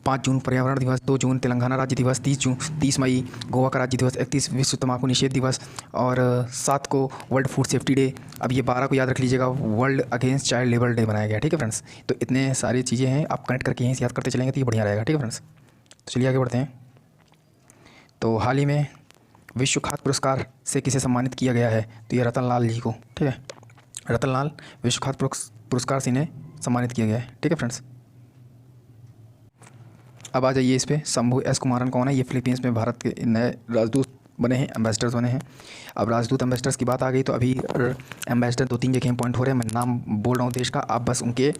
5 जून पर्यावरण दिवस, 2 जून तेलंगाना राज्य दिवस, 30 मई गोवा का राज्य दिवस, 31 विश्व तंबाकू निषेध दिवस, और 7 को वर्ल्ड फूड सेफ्टी डे। अब ये 12 को याद रख लीजिएगा, world against child labour day बनाया गया, ठीक है फ्रेंड्स। तो इतने सारी चीज़ें हैं, आप कनेक्ट करके यहीं से याद करते चलेंगे तो ये बढ़िया रहेगा, ठीक है फ्रेंड्स। तो चलिए आगे बढ़ते हैं। तो हाल ही में विश्व खाद्य पुरस्कार से किसे सम्मानित किया गया है? तो ये रतन लाल जी को, ठीक है। रतन लाल विश्व खाद्य पुरस्कार से इन्हें सम्मानित किया गया है, ठीक है फ्रेंड्स। अब आ जाइए इस पे, शंभू एस कुमारन कौन है? ये फिलीपींस में भारत के नए राजदूत बने हैं, एम्बेसडर्स बने हैं। अब राजदूत एम्बेसडर्स की बात आ गई तो अभी एम्बेसडर 2-3 जगह पॉइंट हो रहे हैं। मैं नाम बोल रहा हूँ देश का, आप बस उनके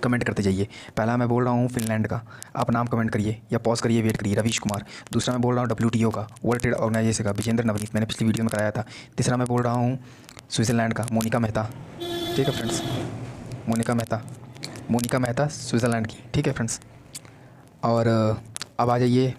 कमेंट करते जाइए। पहला मैं बोल रहा हूँ फिनलैंड का, आप नाम कमेंट करिए या पॉज करिए, वेट करिए, रवीश कुमार। दूसरा मैं बोल रहा हूँ WTO का, वर्ल्ड ट्रेड ऑर्गेनाइजेशन का, विजेंद्र नवनीत, मैंने पिछली वीडियो में कराया था। तीसरा मैं बोल रहा हूँ स्विट्ज़रलैंड का, मोनिका मेहता, ठीक है फ्रेंड्स। मोनिका मेहता स्विट्ज़रलैंड की, ठीक है फ्रेंड्स। और अब आ जाइए,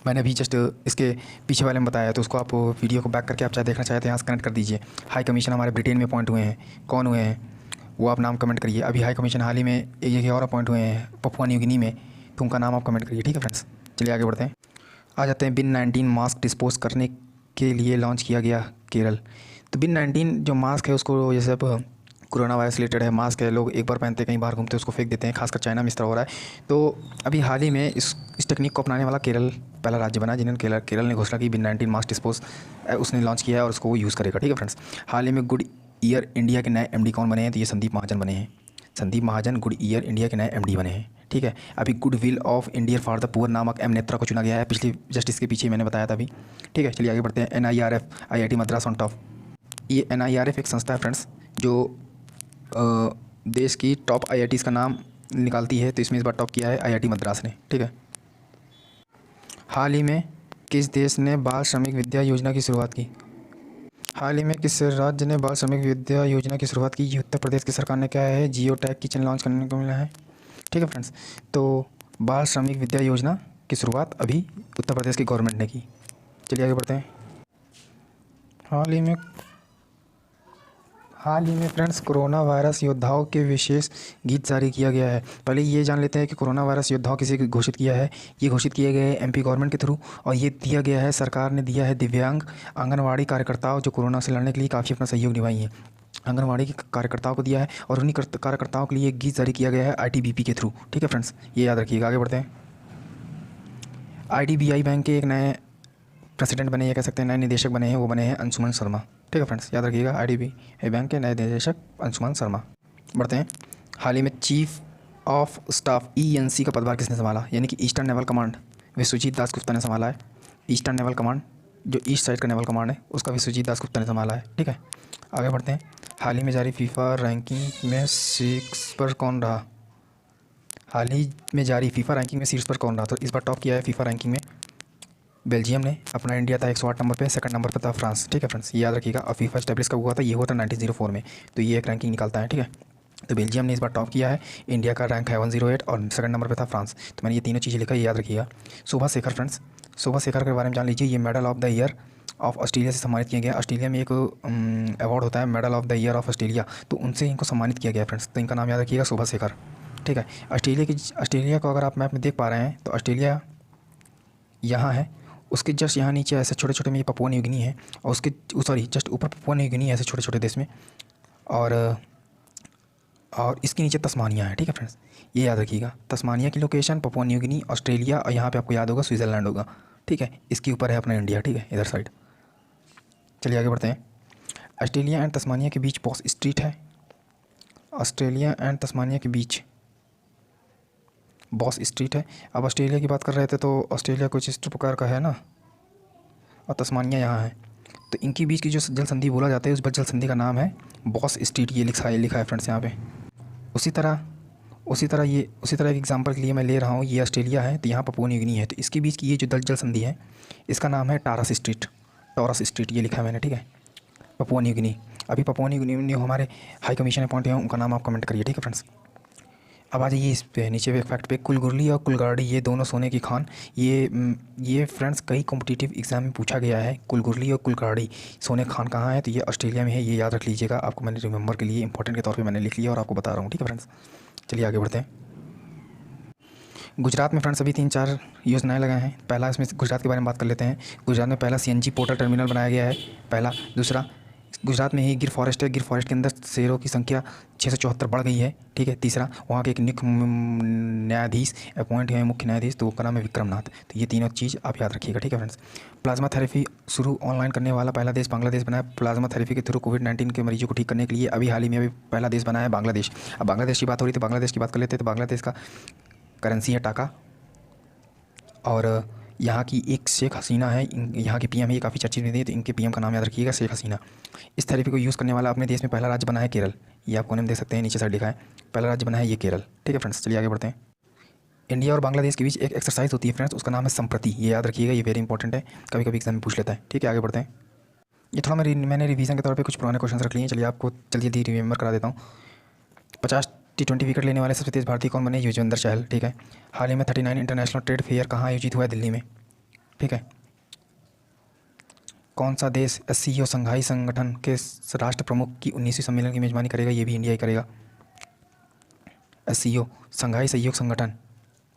मैंने अभी जस्ट इसके पीछे वाले में बताया, तो उसको आप वीडियो को बैक करके आप चाहे देखना चाहते हैं यहाँ से कनेक्ट कर दीजिए। हाई कमीशन हमारे ब्रिटेन में अपॉइंट हुए हैं, कौन हुए हैं? वो आप नाम कमेंट करिए। अभी हाई कमीशन हाल ही में एक और अपॉइंट हुए हैं पपुआ न्यू गिनी में, तो उनका नाम आप कमेंट करिए, ठीक है फ्रेंड्स। चलिए आगे बढ़ते हैं। आ जाते हैं बिन 19 मास्क डिस्पोज करने के लिए लॉन्च किया गया केरल। तो बिन 19 जो मास्क है उसको, जैसे अब कोरोना वायरस रिलेटेड है, मास्क है, लोग एक बार पहनते हैं, कहीं बाहर घूमते हैं उसको फेंक देते हैं, खासकर चाइना में इस तरह हो रहा है। तो अभी हाल ही में इस टेक्निक को अपनाने वाला केरल पहला राज्य बना, जिन्होंने केरल ने घोषणा की बिन 19 मास्क डिस्पोज उसने लॉन्च किया है और उसको वो यूज़ करेगा, ठीक है फ्रेंड्स। हाल ही में गुड ईयर इंडिया के नए एमडी कौन बने हैं? तो ये संदीप महाजन बने हैं। Sandeep Mahajan good year India के नए एमडी बने हैं, ठीक है। अभी good will of India for the poor नामक एम नेत्रा को चुना गया है, पिछली जस्ट इसके पीछे मैंने बताया था अभी, ठीक है। चलिए आगे बढ़ते हैं। NIRF IIT Madras on top. ये NIRF एक संस्था है फ्रेंड्स, जो देश की टॉप IITs का नाम निकालती है। तो इसमें इस बार टॉप किया है IIT मद्रास ने, ठीक है। हाल ही में किस देश ने बाल श्रमिक विद्या योजना की शुरुआत की? हाल ही में किस राज्य ने बाल श्रमिक विद्या योजना की शुरुआत की? ये उत्तर प्रदेश की सरकार ने क्या है, जियो टैग किचन लॉन्च करने को मिला है, ठीक है फ्रेंड्स। तो बाल श्रमिक विद्या योजना की शुरुआत अभी उत्तर प्रदेश की गवर्नमेंट ने की। चलिए आगे बढ़ते हैं। हाल ही में फ्रेंड्स कोरोना वायरस योद्धाओं के विशेष गीत जारी किया गया है। पहले ये जान लेते हैं कि कोरोना वायरस योद्धाओं किसे घोषित किया है। ये घोषित किए गए हैं MP गवर्नमेंट के थ्रू, और ये दिया गया है, सरकार ने दिया है दिव्यांग आंगनवाड़ी कार्यकर्ताओं जो कोरोना से लड़ने के लिए काफ़ी अपना सहयोग निभाई हैं। आंगनवाड़ी के कार्यकर्ताओं को दिया है, और उन्हीं कार्यकर्ताओं के लिए एक गीत जारी किया गया है ITBP के थ्रू, ठीक है फ्रेंड्स, ये याद रखिएगा। आगे बढ़ते हैं। IDBI बैंक के एक नए प्रेसिडेंट बने, ये कह सकते हैं नए निदेशक बने हैं, वो बने हैं अंशुमन शर्मा, ठीक है फ्रेंड्स, याद रखिएगा। IDBI बैंक के नए निदेशक अंशुमन शर्मा। बढ़ते हैं। हाल ही में चीफ ऑफ स्टाफ ENC का पदभार किसने संभाला? यानी कि eastern naval command Vishwajeet Das Gupta ने संभाला है। ईस्टर्न नेवल कमांड जो ईस्ट साइड का नेवल कमांड है उसका विश्वजीत दास गुप्ता ने संभाला है, ठीक है। आगे बढ़ते हैं। हाल ही में जारी फीफा रैंकिंग में शीर्ष पर कौन रहा? हाल ही में जारी फीफा रैंकिंग में शीर्ष पर कौन रहा? तो इस बार टॉप किया है फीफा रैंकिंग में बेल्जियम ने, अपना इंडिया था 108 नंबर पे, सेकंड नंबर पे था फ्रांस, ठीक है फ्रेंड्स, ये याद रखिएगा। और फीफा स्टैब्लिश कब हुआ था? ये हुआ था 1904 में, तो ये एक रैंकिंग निकालता है, ठीक है। तो बेल्जियम ने इस बार टॉप किया है, इंडिया का रैंक है 108 और सेकंड नंबर पे था फ्रांस। तो मैंने ये तीनों चीज़ें लिखा, ये याद रखिएगा। शोभा शेखर फ्रेंड्स, शोभा शेखर के बारे में जान लीजिए। ये medal of the year of Australia से सम्मानित किया गया। ऑस्ट्रेलिया में एक अवार्ड होता है medal of the year of Australia, तो उनसे इनको सम्मानित किया गया फ्रेंड्स। तो इनका नाम याद रखिएगा, शोभा शेखर, ठीक है। ऑस्ट्रेलिया को अगर आप मैप में देख पा रहे हैं तो ऑस्ट्रेलिया यहाँ है, उसके जस्ट यहाँ नीचे ऐसे छोटे छोटे में ये पपुआ न्यू गिनी है, और उसके सॉरी जस्ट ऊपर पपुआ न्यू गिनी है ऐसे छोटे छोटे देश में, और इसके नीचे तस्मानिया है, ठीक है फ्रेंड्स, ये याद रखिएगा। तस्मानिया की location Papua New Guinea, Australia, और यहाँ पे आपको याद होगा स्विट्ज़रलैंड होगा, ठीक है। इसके ऊपर है अपना इंडिया, ठीक है, इधर साइड। चलिए आगे बढ़ते हैं। ऑस्ट्रेलिया एंड तस्मानिया के बीच बॉस स्ट्रीट है। ऑस्ट्रेलिया एंड तस्मानिया के बीच बॉस स्ट्रीट है। अब ऑस्ट्रेलिया की बात कर रहे थे तो ऑस्ट्रेलिया कुछ इस प्रकार का है ना, और तस्मानिया यहाँ है, तो इनके बीच की जो जल संधि बोला जाता है उस जल संधि का नाम है बॉस स्ट्रीट, ये लिखा है फ्रेंड्स यहाँ पे। उसी तरह एक एग्जांपल के लिए मैं ले रहा हूँ, ये ऑस्ट्रेलिया है तो यहाँ पपुआ न्यू गिनी है, तो इसके बीच की ये जो जल संधि है इसका नाम है टॉरस स्ट्रीट, ये लिखा है मैंने, ठीक है, पपुआ न्यू गिनी। अभी पपुआ न्यू गिनी हमारे हाई कमीशन अपॉइंट हैं, उनका नाम आप कमेंट करिए, ठीक है फ्रेंड्स। अब आ जाइए इस पे नीचे एक फैक्ट पे, कुलगुरली और कुलगाड़ी ये दोनों सोने की खान। ये फ्रेंड्स कई कॉम्पिटिटिव एग्जाम में पूछा गया है, कुलगुरली और कुलगाड़ी सोने खान कहाँ है? तो ये ऑस्ट्रेलिया में है, ये याद रख लीजिएगा। आपको मैंने रिमेंबर के लिए इंपॉर्टेंट के तौर पे मैंने लिख लिया और आपको बता रहा हूँ, ठीक है फ्रेंड्स। चलिए आगे बढ़ते हैं। गुजरात में फ्रेंड्स अभी 3-4 योजनाएं लगाए हैं। पहला इसमें गुजरात के बारे में बात कर लेते हैं। गुजरात में पहला CNG पोर्टल टर्मिनल बनाया गया है, पहला। दूसरा, गुजरात में ही गिर फॉरेस्ट है, गिर फॉरेस्ट के अंदर शेरों की संख्या 674 बढ़ गई है, ठीक है। तीसरा, वहाँ के एक न्यायाधीश अपॉइंट हुए हैं, मुख्य न्यायाधीश, तो उसका नाम है विक्रम नाथ। तो ये तीनों चीज़ आप याद रखिएगा, ठीक है फ्रेंड्स। प्लाज्मा थेरेपी शुरू ऑनलाइन करने वाला पहला देश बांग्लादेश बना है। प्लाज्मा थेरेपी के थ्रू कोविड-19 के मरीजों को ठीक करने के लिए अभी हाल ही में पहला देश बना है बांग्लादेश। अब बांग्लादेश की बात हो रही तो बांग्लादेश की बात कर लेते हैं। तो बांग्लादेश का करेंसी है टाका, और यहाँ की एक शेख हसीना है, यहाँ की PM है, ये काफ़ी चर्चित में थी, तो इनके PM का नाम याद रखिएगा, शेख हसीना। इस थेरेपी को यूज़ करने वाला अपने देश में पहला राज्य बना है केरल, ये आप कोने में देख सकते हैं, नीचे साइड लिखा है, पहला राज्य बना है ये केरल, ठीक है फ्रेंड्स। चलिए आगे बढ़ते हैं। इंडिया और बांग्लादेश के बीच एक एक्सरसाइज होती है फ्रेंड्स, उसका नाम है संप्रति, ये याद रखिएगा, ये वेरी इंपॉर्टेंट है, कभी कभी एग्जाम में पूछ लेता है, ठीक है। आगे बढ़ते हैं। ये थोड़ा मैंने रिवीजन के तौर पर कुछ पुराने क्वेश्चन रख लिए हैं, चलिए आपको जल्दी रिमेंबर करा देता हूँ। 50 T20 विकेट लेने वाले सबसे तेज भारतीय कौन बने? युजवेंद्र चहल, ठीक है। हाल ही में 39 इंटरनेशनल ट्रेड फेयर कहाँ आयोजित हुआ है? दिल्ली में, ठीक है। कौन सा देश SCO संघाई संगठन के राष्ट्र प्रमुख की 19वीं सम्मेलन की मेजबानी करेगा? ये भी इंडिया ही करेगा, SCO संघाई सहयोग संगठन,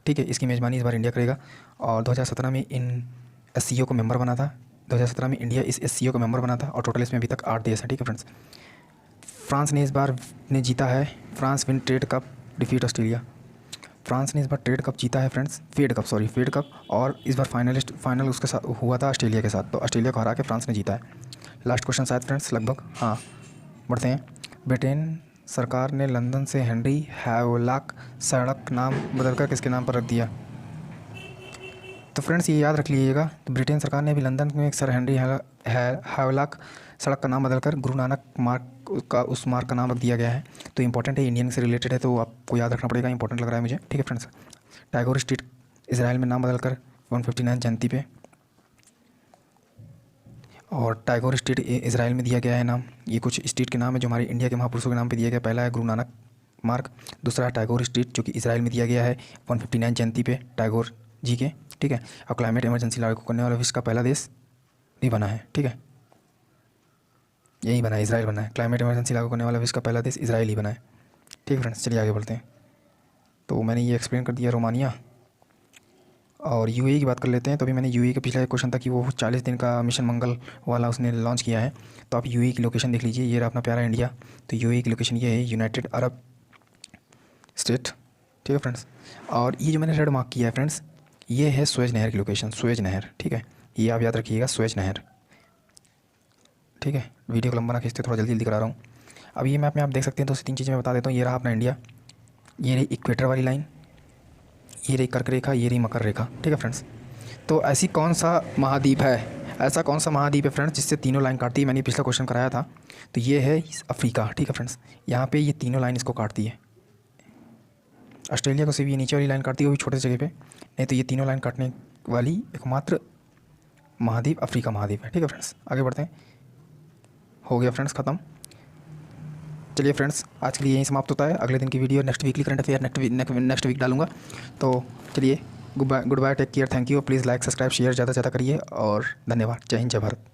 ठीक है, इसकी मेज़बानी इस बार इंडिया करेगा। और 2017 में इन SCO को मेंबर बना था। 2017 में इंडिया इस SCO का मेंबर बना था और टोटल इसमें अभी तक 8 देश हैं, ठीक है फ्रेंड्स। फ्रांस ने इस बार जीता है, France win trade cup defeat Australia. France ने इस बार ट्रेड कप जीता है फ्रेंड्स, फेड कप। और इस बार फाइनल उसके साथ हुआ था ऑस्ट्रेलिया के साथ, तो ऑस्ट्रेलिया को हरा के फ्रांस ने जीता है। लास्ट क्वेश्चन शायद फ्रेंड्स लगभग, हाँ बढ़ते हैं। ब्रिटेन सरकार ने लंदन से हेनरी हैवलॉक सड़क नाम बदलकर किसके नाम पर रख दिया? तो फ्रेंड्स ये याद रख लीजिएगा, तो ब्रिटेन सरकार ने अभी लंदन में एक सर हेनरी हैवलॉक सड़क का नाम बदलकर गुरु नानक मार्ग का उस मार्ग का नाम रख दिया गया है। तो इंपॉर्टेंट है, इंडियन से रिलेटेड है, तो आपको याद रखना पड़ेगा, इंपॉर्टेंट लग रहा है मुझे, ठीक है फ्रेंड्स। टैगोर स्ट्रीट इसराइल में नाम बदलकर 159 जयंती पे, और टैगोर स्ट्रीट इसराइल में दिया गया है नाम। ये कुछ स्ट्रीट के नाम है जो हमारे इंडिया के महापुरुषों के नाम पे दिया गया। पहला है गुरु नानक मार्ग, दूसरा है टैगोर स्ट्रीट जो कि इसराइल में दिया गया है 159 जयंती पे टैगोर जी के, ठीक है। और क्लाइमेट इमरजेंसी लागू करने वाला विश्व का पहला देश भी बना है, ठीक है, यही बना है, इसराइल बना है। क्लाइमेट इमरजेंसी लागू करने वाला विश्व का पहला देश इसराइल ही बना है, ठीक है फ्रेंड्स। चलिए आगे बढ़ते हैं। तो मैंने ये एक्सप्लेन कर दिया रोमानिया, और यूएई की बात कर लेते हैं। तो अभी मैंने यूएई का पिछला एक क्वेश्चन था कि वो 40 दिन का मिशन मंगल वाला उसने लॉन्च किया है। तो आप यूएई की लोकेशन देख लीजिए, ये रहा अपना प्यारा इंडिया। तो यूएई की लोकेशन ये है, यूनाइटेड अरब स्टेट, ठीक है फ्रेंड्स। और ये जो मैंने रेड मार्क किया है फ्रेंड्स, ये है सुएज नहर की लोकेशन, सुएज नहर, ठीक है, ये आप याद रखिएगा, सुएज नहर, ठीक है। वीडियो को लंबा ना खींचते, थोड़ा जल्दी जल्दी करा रहा हूँ। अब ये मैप में आप देख सकते हैं, तो 3 चीज़ें मैं बता देता हूँ। ये रहा अपना इंडिया, ये रही इक्वेटर वाली लाइन, ये रही कर्क रेखा, ये रही मकर रेखा, ठीक है फ्रेंड्स। तो ऐसी कौन सा महाद्वीप है, ऐसा कौन सा महाद्वीप है फ्रेंड्स जिससे तीनों लाइन काटती है? मैंने पिछला क्वेश्चन कराया था, तो ये है अफ्रीका, ठीक है फ्रेंड्स। यहाँ पे ये तीनों लाइन इसको काटती है। ऑस्ट्रेलिया को सिर्फ ये नीचे वाली लाइन काटती है, वो भी छोटे जगह पे, नहीं तो ये तीनों लाइन काटने वाली एकमात्र महाद्वीप अफ्रीका महाद्वीप है, ठीक है फ्रेंड्स। आगे बढ़ते हैं, हो गया फ्रेंड्स ख़त्म। चलिए फ्रेंड्स, आज के लिए यहीं समाप्त होता है। अगले दिन की video next weekly current affair next week डालूंगा। तो चलिए, good bye, take care, thank you. Please like subscribe share ज़्यादा से ज़्यादा करिए, और धन्यवाद। जय हिंद, जय भारत।